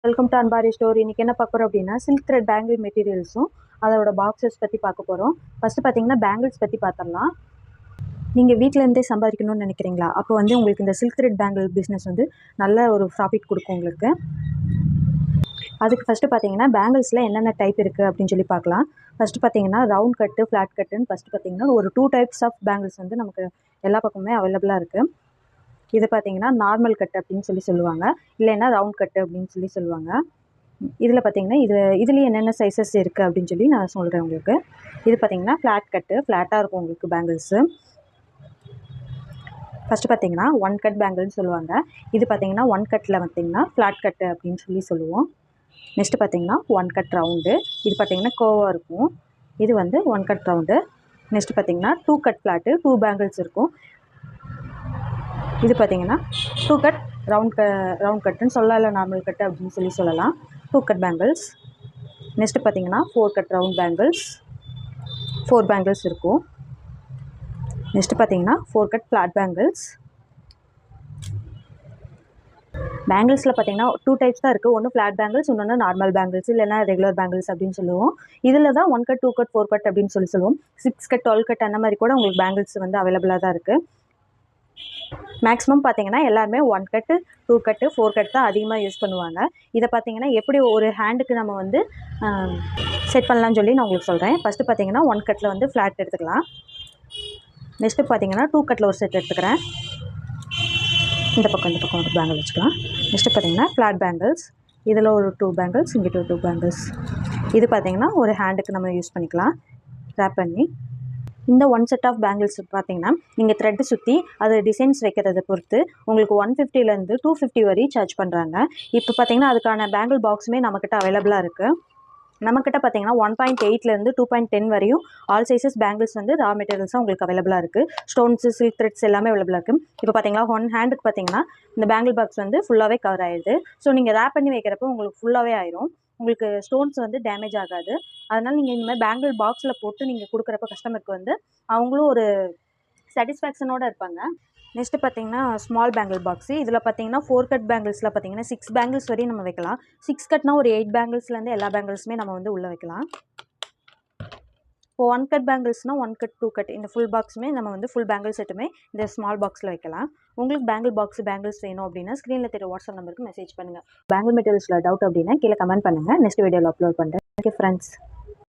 Welcome to அன்பாரி store. இன்னைக்கு என்ன பார்க்க போறோம் அப்படின்னா சில்க் த்ரெட் பேங்கிள் மெட்டீரியல்ஸும் அதோட பாக்ஸஸ் பற்றி பார்க்க போகிறோம். ஃபஸ்ட்டு பார்த்தீங்கன்னா பேங்கிள்ஸ் பற்றி பார்த்துடலாம். நீங்கள் வீட்டிலேருந்தே சம்பாதிக்கணும்னு நினைக்கிறீங்களா? அப்போ வந்து உங்களுக்கு இந்த சில்க் த்ரெட் பேங்கிள் பிஸ்னஸ் வந்து நல்ல ஒரு ப்ராஃபிட் கொடுக்கும் உங்களுக்கு. அதுக்கு ஃபஸ்ட்டு பார்த்தீங்கன்னா பேங்கிள்ஸில் என்னென்ன டைப் இருக்குது அப்படின்னு சொல்லி பார்க்கலாம். ஃபஸ்ட்டு பார்த்தீங்கன்னா ரவுண்ட் கட்டு, ஃப்ளாட் கட்டுன்னு ஃபஸ்ட்டு பார்த்தீங்கன்னா ஒரு 2 டைப்ஸ் ஆஃப் பேங்கிள்ஸ் வந்து நமக்கு எல்லா பக்கமுமே அவைலபிளாக இருக்குது. இது பார்த்தீங்கன்னா நார்மல் கட் அப்படின்னு சொல்லி சொல்லுவாங்க, இல்லைன்னா ரவுண்ட் கட்டு அப்படின்னு சொல்லி சொல்லுவாங்க. இதில் பார்த்தீங்கன்னா இதுலேயே என்னென்ன சைஸஸ் இருக்குது அப்படின்னு சொல்லி நான் சொல்கிறேன் உங்களுக்கு. இது பார்த்தீங்கன்னா ஃப்ளாட் கட்டு, ஃப்ளாட்டாக இருக்கும் உங்களுக்கு பேங்கிள்ஸு. ஃபஸ்ட்டு பார்த்தீங்கன்னா 1 கட் பேங்கிள்னு சொல்லுவாங்க. இது பார்த்தீங்கன்னா 1 கட்டில் பார்த்தீங்கன்னா ஃப்ளாட் கட்டு அப்படின்னு சொல்லி சொல்லுவோம். நெக்ஸ்ட்டு பார்த்தீங்கன்னா 1 கட் ரவுண்டு. இது பார்த்தீங்கன்னா கோவாக இருக்கும். இது வந்து 1 கட் ரவுண்டு. நெக்ஸ்ட்டு பார்த்தீங்கன்னா 2 கட் ஃப்ளாட்டு, 2 பேங்கிள்ஸ் இருக்கும். இது பார்த்தீங்கன்னா 2 கட் ரவுண்ட் கட்டுன்னு சொல்லலாம், இல்லை நார்மல் கட்டு அப்படின்னு சொல்லி சொல்லலாம். 2 கட் பேங்கிள்ஸ். நெக்ஸ்ட்டு பார்த்தீங்கன்னா 4 கட் ரவுண்ட் பேங்கிள்ஸ், 4 பேங்கிள்ஸ் இருக்கும். நெக்ஸ்ட்டு பார்த்தீங்கன்னா 4 கட் ஃப்ளாட் பேங்கிள்ஸ். பேங்கிள்ஸில் பார்த்தீங்கன்னா 2 டைப்ஸ் தான் இருக்குது. ஒன்று ஃப்ளாட் பேங்கிள்ஸ், இன்னொன்று நார்மல் பேங்கிள்ஸ், இல்லைன்னா ரெகுலர் பேங்கிள்ஸ் அப்படின்னு சொல்லுவோம். இதில் தான் 1 கட், 2 கட், 4 கட் அப்படின்னு சொல்லி சொல்லுவோம். 6 கட், 12 கட் அந்த மாதிரி கூட உங்களுக்கு பேங்கிள்ஸ் வந்து அவைலபிளாக தான் இருக்குது. மேக்ஸிமம் பார்த்தீங்கன்னா எல்லாருமே 1 கட்டு, 2 கட்டு, 4 கட் தான் அதிகமாக யூஸ் பண்ணுவாங்க. இதை பார்த்தீங்கன்னா எப்படி ஒரு ஹேண்டுக்கு நம்ம வந்து செட் பண்ணலான்னு சொல்லி நான் உங்களுக்கு சொல்கிறேன். ஃபஸ்ட்டு பார்த்தீங்கன்னா 1 கட்டில் வந்து ஃப்ளாட் எடுத்துக்கலாம். நெக்ஸ்ட்டு பார்த்தீங்கன்னா 2 கட்டில் ஒரு செட் எடுத்துக்கிறேன். இந்த பக்கம் ஒரு பேங்கிள் வச்சுக்கலாம். நெக்ஸ்ட்டு பார்த்தீங்கன்னா ஃப்ளாட் பேங்கிள்ஸ். இதில் ஒரு 2 பேங்கிள்ஸ், இங்கிட்ட 2 பேங்கிள்ஸ். இது பார்த்தீங்கன்னா ஒரு ஹேண்டுக்கு நம்ம யூஸ் பண்ணிக்கலாம் ரேப் பண்ணி. இந்த 1 செட் ஆஃப் பேங்கிள்ஸ் பார்த்தீங்கன்னா நீங்கள் த்ரெட்டு சுற்றி அது டிசைன்ஸ் வைக்கிறத பொறுத்து உங்களுக்கு 150லேருந்து 250 வரையும் சார்ஜ் பண்ணுறாங்க. இப்போ பார்த்தீங்கன்னா அதுக்கான பேங்கிள் பாக்ஸுமே நம்மக்கிட்ட அவைலபிளாக இருக்குது. நம்மக்கிட்ட பார்த்தீங்கன்னா 1.8லேருந்து 2.10 வரையும் ஆல் சைஸஸ் பேங்கிள்ஸ் வந்து ரா மெட்டீரியல்ஸாக உங்களுக்கு அவைலபிளாக இருக்குது. ஸ்டோன்ஸு, சில்க் த்ரெட்ஸ் எல்லாமே அவைலபிளாக இருக்குது. இப்போ பார்த்தீங்கன்னா 1 ஹேண்டுக்கு பார்த்தீங்கன்னா இந்த பேங்கிள் பாக்ஸ் வந்து ஃபுல்லாகவே கவர் ஆயிடுது. ஸோ நீங்கள் ரேப் பண்ணி வைக்கிறப்போ உங்களுக்கு ஃபுல்லாகவே ஆயிரும். உங்களுக்கு ஸ்டோன்ஸ் வந்து டேமேஜ் ஆகாது. அதனால் நீங்கள் இந்த மாதிரி பேங்கிள் பாக்ஸில் போட்டு நீங்கள் கொடுக்குறப்ப கஸ்டமருக்கு வந்து அவங்களும் ஒரு சாட்டிஸ்ஃபேக்ஷனோடு இருப்பாங்க. நெக்ஸ்ட்டு பார்த்தீங்கன்னா ஸ்மால் பேங்கிள் பாக்ஸு. இதில் பார்த்தீங்கன்னா 4 கட் பேங்கிள்ஸில் பார்த்தீங்கன்னா 6 பேங்கிள்ஸ் வரையும் நம்ம வைக்கலாம். 6 கட்னா ஒரு 8 பேங்கிள்ஸ்லேருந்து எல்லா பேங்கிள்ஸுமே நம்ம வந்து உள்ளே வைக்கலாம். இப்போ 1 கட் பேங்கிள்ஸ்னால் 1 கட், 2 கட் இந்த ஃபுல் பாக்ஸுமே நம்ம வந்து ஃபுல் பேங்கிள் செட்டுமே இந்த ஸ்மால் பாக்ஸில் வைக்கலாம். உங்களுக்கு பேங்கிள்ஸ் வேணும் அப்படின்னா ஸ்க்ரீனில் தெரிய வாட்ஸ்அப் நம்பருக்கு மெசேஜ் பண்ணுங்கள். பேங்கிள் மெட்டீரியல்ஸில் டவுட் அப்படின்னா கீழே கமெண்ட் பண்ணுங்கள். நெக்ஸ்ட் வீடியோவில் அப்லோட் பண்ணுறேன். Okay friends.